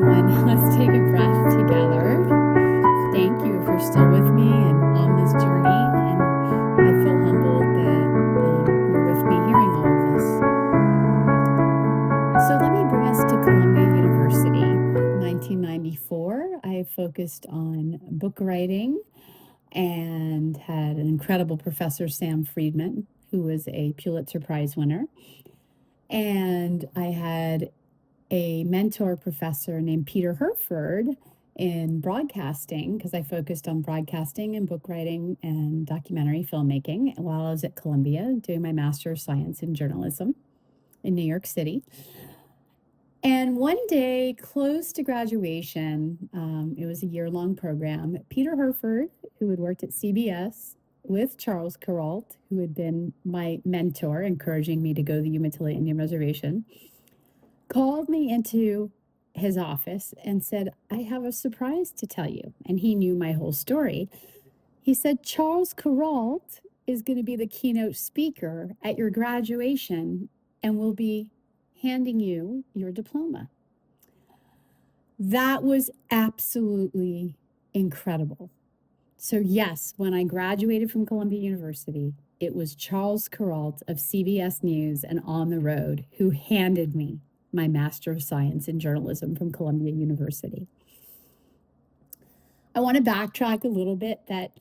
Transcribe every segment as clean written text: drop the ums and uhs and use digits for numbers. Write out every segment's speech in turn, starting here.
everyone. Let's take a breath together. Thank you if you're still with me and on this journey. And I feel humbled that you're with me hearing all of this. So let me bring us to Columbia University. 1994, I focused on book writing and had an incredible professor, Sam Friedman, who was a Pulitzer Prize winner. And I had a mentor professor named Peter Herford in broadcasting, because I focused on broadcasting and book writing and documentary filmmaking while I was at Columbia doing my Master of Science in Journalism in New York City. And one day, close to graduation, it was a year-long program, Peter Herford, who had worked at CBS with Charles Kuralt, who had been my mentor, encouraging me to go to the Umatilla Indian Reservation, called me into his office and said, I have a surprise to tell you. And he knew my whole story. He said, Charles Kuralt is going to be the keynote speaker at your graduation and will be handing you your diploma. That was absolutely incredible. So yes, when I graduated from Columbia University, it was Charles Kuralt of CBS News and On the Road who handed me my Master of Science in Journalism from Columbia University. I want to backtrack a little bit that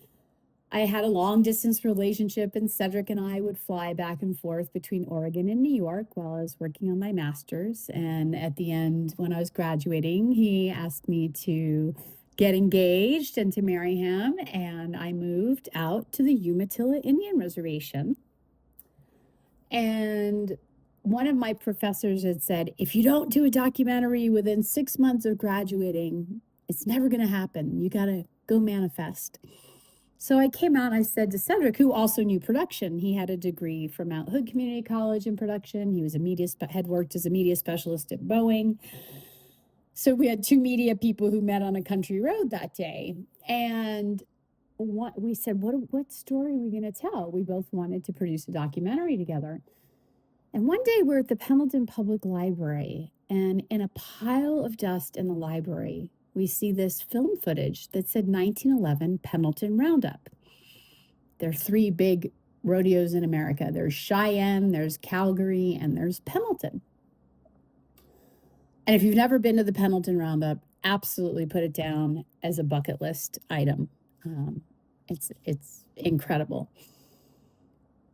I had a long distance relationship, and Cedric and I would fly back and forth between Oregon and New York while I was working on my master's. And at the end, when I was graduating, he asked me to get engaged and to marry him. And I moved out to the Umatilla Indian Reservation. And one of my professors had said, if you don't do a documentary within 6 months of graduating, it's never going to happen. You got to go manifest. So I came out and I said to Cedric, who also knew production, he had a degree from Mount Hood Community College in production. He was had worked as a media specialist at Boeing. So we had two media people who met on a country road that day. And we said, what story are we going to tell? We both wanted to produce a documentary together. And one day we're at the Pendleton Public Library, and in a pile of dust in the library, we see this film footage that said 1911 Pendleton Roundup. There are three big rodeos in America. There's Cheyenne, there's Calgary, and there's Pendleton. And if you've never been to the Pendleton Roundup, absolutely put it down as a bucket list item. It's incredible.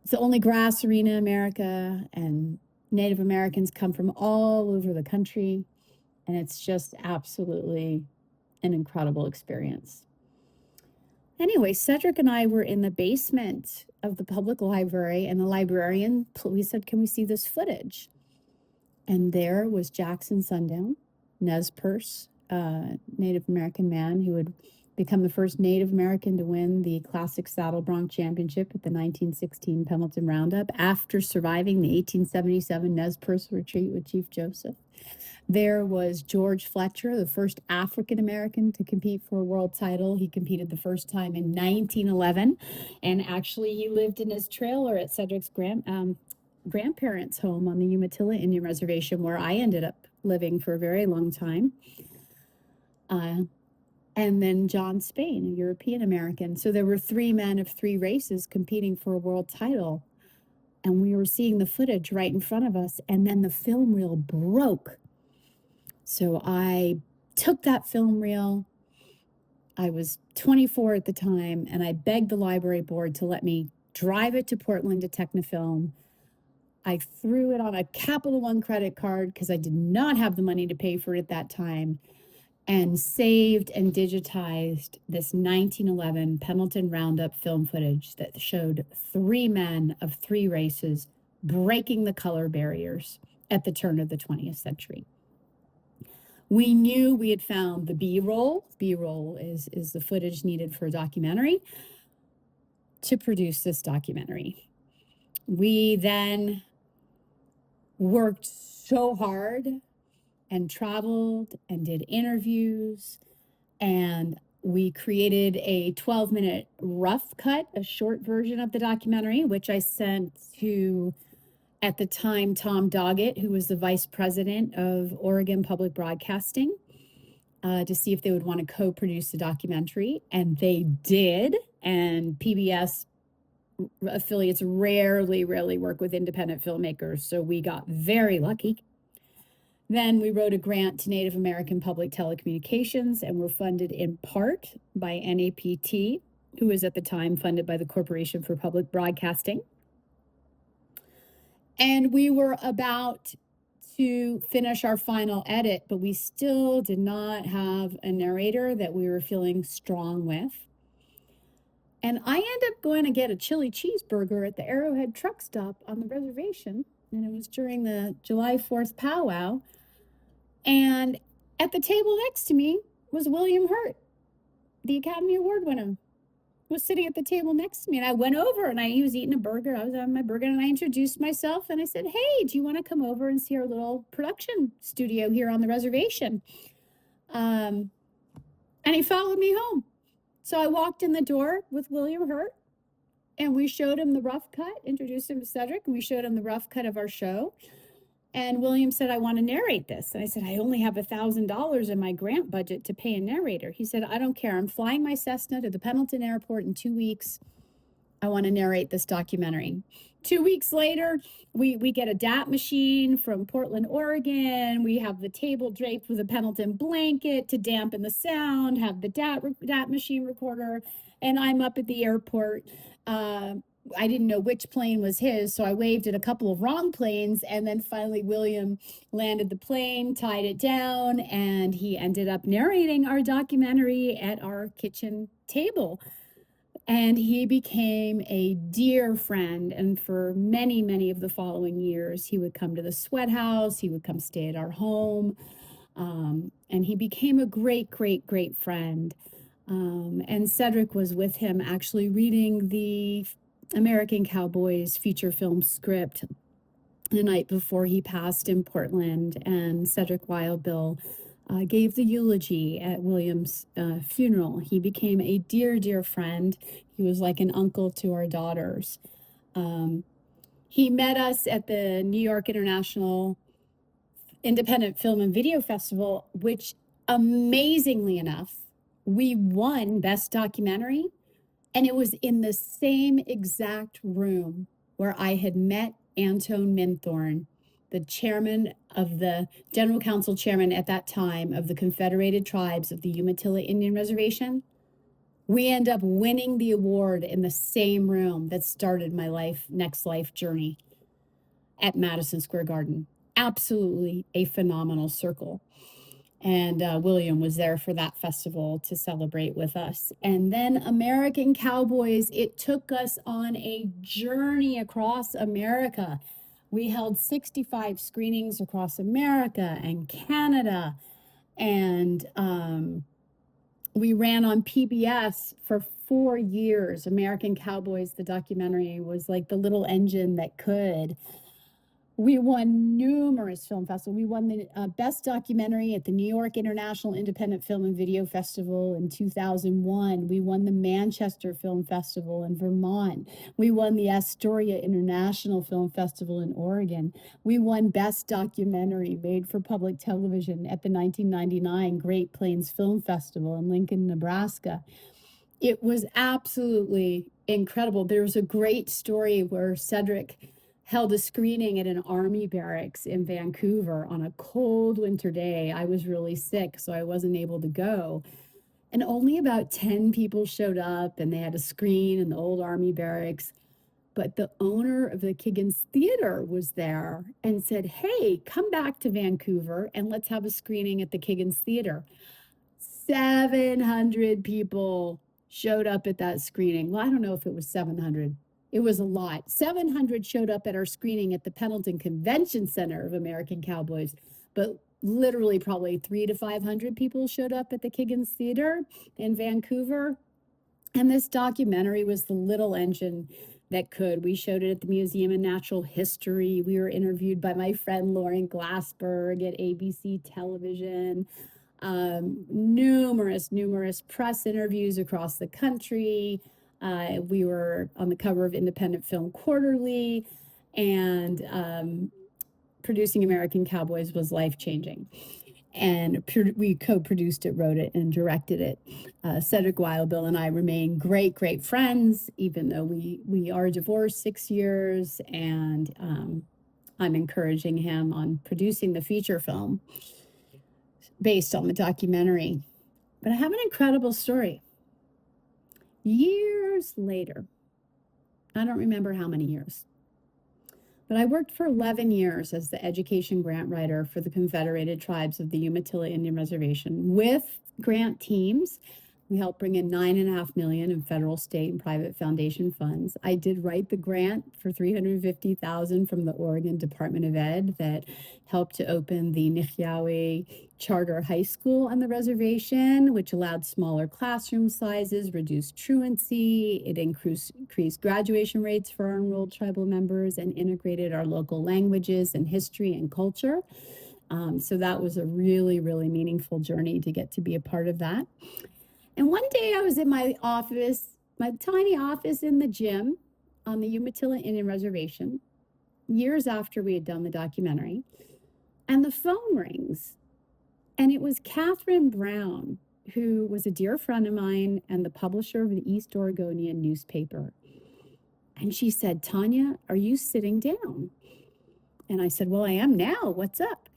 It's the only grass arena in America, and Native Americans come from all over the country, and it's just absolutely an incredible experience. Anyway, Cedric and I were in the basement of the public library, and the librarian, we said, can we see this footage? And there was Jackson Sundown, Nez Perce, Native American man who had become the first Native American to win the Classic Saddle Bronc Championship at the 1916 Pendleton Roundup after surviving the 1877 Nez Perce retreat with Chief Joseph. There was George Fletcher, the first African American to compete for a world title. He competed the first time in 1911, and actually he lived in his trailer at Cedric's grandparents' home on the Umatilla Indian Reservation, where I ended up living for a very long time. And then John Spain, a European American. So there were three men of three races competing for a world title. And we were seeing the footage right in front of us, and then the film reel broke. So I took that film reel. I was 24 at the time, and I begged the library board to let me drive it to Portland to Technifilm. I threw it on a Capital One credit card because I did not have the money to pay for it at that time, and saved and digitized this 1911 Pendleton Roundup film footage that showed three men of three races breaking the color barriers at the turn of the 20th century. We knew we had found the B-roll. B-roll is the footage needed for a documentary to produce this documentary. We then worked so hard and traveled and did interviews, and we created a 12-minute rough cut, a short version of the documentary, which I sent to, at the time, Tom Doggett, who was the vice president of Oregon Public Broadcasting. to see if they would want to co-produce a documentary, and they did. And PBS affiliates rarely work with independent filmmakers, so we got very lucky. Then we wrote a grant to Native American Public Telecommunications and were funded in part by NAPT, who was at the time funded by the Corporation for Public Broadcasting. And we were about to finish our final edit, but we still did not have a narrator that we were feeling strong with. And I ended up going to get a chili cheeseburger at the Arrowhead truck stop on the reservation. And it was during the July 4th powwow. And at the table next to me was William Hurt, the Academy Award winner, was sitting at the table next to me. And I went over and he was eating a burger. I was having my burger and I introduced myself and I said, hey, do you want to come over and see our little production studio here on the reservation? And he followed me home. So I walked in the door with William Hurt and we showed him the rough cut, introduced him to Cedric, and we showed him the rough cut of our show. And William said, I want to narrate this. And I said, I only have $1,000 in my grant budget to pay a narrator. He said, I don't care. I'm flying my Cessna to the Pendleton airport in 2 weeks. I want to narrate this documentary. 2 weeks later, we get a DAT machine from Portland, Oregon. We have the table draped with a Pendleton blanket to dampen the sound, have the DAT machine recorder, and I'm up at the airport. I didn't know which plane was his, so I waved at a couple of wrong planes, and then finally William landed the plane, tied it down, and he ended up narrating our documentary at our kitchen table. And he became a dear friend, and for many of the following years, he would come to the Sweat House, he would come stay at our home, and he became a great friend. And Cedric was with him actually reading the American Cowboys feature film script the night before he passed in Portland, and Cedric Wildbill gave the eulogy at William's funeral. He became a dear friend. He was like an uncle to our daughters. He met us at the New York International Independent Film and Video Festival, which amazingly enough, we won Best Documentary. And it was in the same exact room where I had met Antone Minthorn, the chairman of the general council chairman at that time of the Confederated Tribes of the Umatilla Indian Reservation. We end up winning the award in the same room that started my next life journey at Madison Square Garden. Absolutely a phenomenal circle. And William was there for that festival to celebrate with us. And then American Cowboys, it took us on a journey across America. We held 65 screenings across America and Canada. And we ran on PBS for 4 years. American Cowboys, the documentary, was like the little engine that could. We won numerous film festivals. We won the Best Documentary at the New York International Independent Film and Video Festival in 2001. We won the Manchester Film Festival in Vermont. We won the Astoria International Film Festival in Oregon. We won Best Documentary made for public television at the 1999 Great Plains Film Festival in Lincoln, Nebraska. It was absolutely incredible. There was a great story where Cedric held a screening at an army barracks in Vancouver on a cold winter day. I was really sick, so I wasn't able to go. And only about 10 people showed up, and they had a screen in the old army barracks. But the owner of the Kiggins Theater was there and said, hey, come back to Vancouver and let's have a screening at the Kiggins Theater. 700 people showed up at that screening. Well, I don't know if it was 700. It was a lot. 700 showed up at our screening at the Pendleton Convention Center of American Cowboys, but literally probably 300 to 500 people showed up at the Kiggins Theater in Vancouver. And this documentary was the little engine that could. We showed it at the Museum of Natural History. We were interviewed by my friend Lauren Glassberg at ABC Television. Numerous press interviews across the country. We were on the cover of Independent Film Quarterly, and producing American Cowboys was life-changing. and we co-produced it, wrote it, and directed it. Cedric Wildbill and I remain great, great friends, even though we are divorced 6 years, and I'm encouraging him on producing the feature film based on the documentary. But I have an incredible story. Years later, I don't remember how many years, but I worked for 11 years as the education grant writer for the Confederated Tribes of the Umatilla Indian Reservation. With grant teams, we helped bring in $9.5 million in federal, state, and private foundation funds. I did write the grant for $350,000 from the Oregon Department of Ed that helped to open the Nihiawe Charter High School on the reservation, which allowed smaller classroom sizes, reduced truancy. It increased graduation rates for our enrolled tribal members, and integrated our local languages and history and culture. So that was a really, really meaningful journey to get to be a part of that. And one day I was in my office, my tiny office in the gym on the Umatilla Indian Reservation, years after we had done the documentary, and the phone rings. And it was Catherine Brown, who was a dear friend of mine and the publisher of the East Oregonian newspaper. And she said, "Tania, are you sitting down?" And I said, "Well, I am now. What's up?"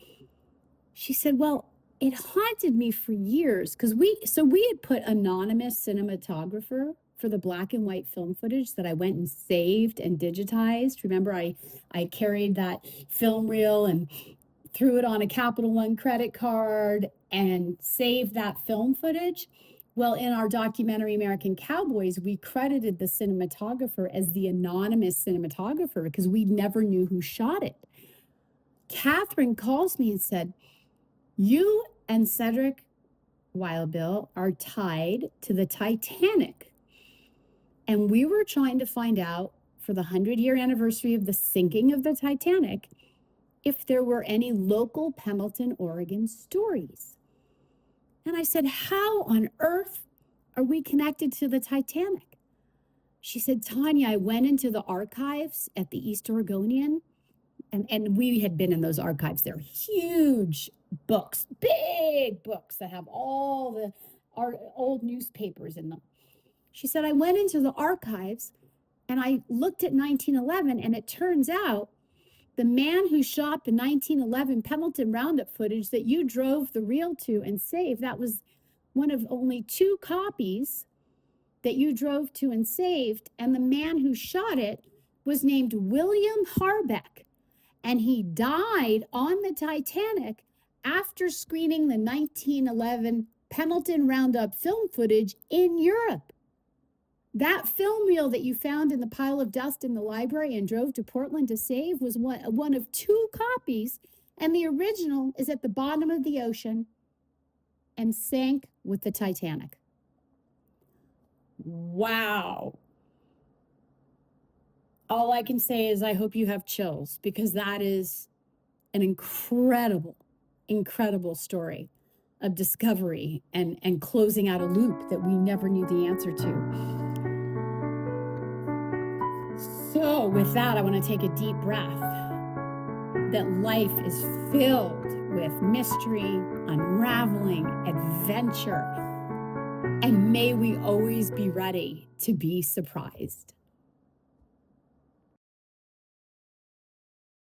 She said, "Well, it haunted me for years because we had put anonymous cinematographer for the black and white film footage that I went and saved and digitized. Remember, I carried that film reel and threw it on a Capital One credit card and saved that film footage. Well, in our documentary, American Cowboys, we credited the cinematographer as the anonymous cinematographer because we never knew who shot it. Catherine calls me and said, "You and Cedric Wildbill are tied to the Titanic. And we were trying to find out for the 100-year anniversary of the sinking of the Titanic if there were any local Pendleton, Oregon stories." And I said, "How on earth are we connected to the Titanic?" She said, "Tania, I went into the archives at the East Oregonian, and we had been in those archives. They're huge books, big books that have all our old newspapers in them." She said, "I went into the archives and I looked at 1911, and it turns out the man who shot the 1911 Pendleton Roundup footage that you drove the reel to and saved, that was one of only 2 copies that you drove to and saved. And the man who shot it was named William Harbeck. And he died on the Titanic after screening the 1911 Pendleton Roundup film footage in Europe. That film reel that you found in the pile of dust in the library and drove to Portland to save was one of 2 copies, and the original is at the bottom of the ocean and sank with the Titanic." Wow. All I can say is I hope you have chills, because that is an incredible, incredible story of discovery and closing out a loop that we never knew the answer to. So with that, I want to take a deep breath. That life is filled with mystery, unraveling, adventure, and may we always be ready to be surprised.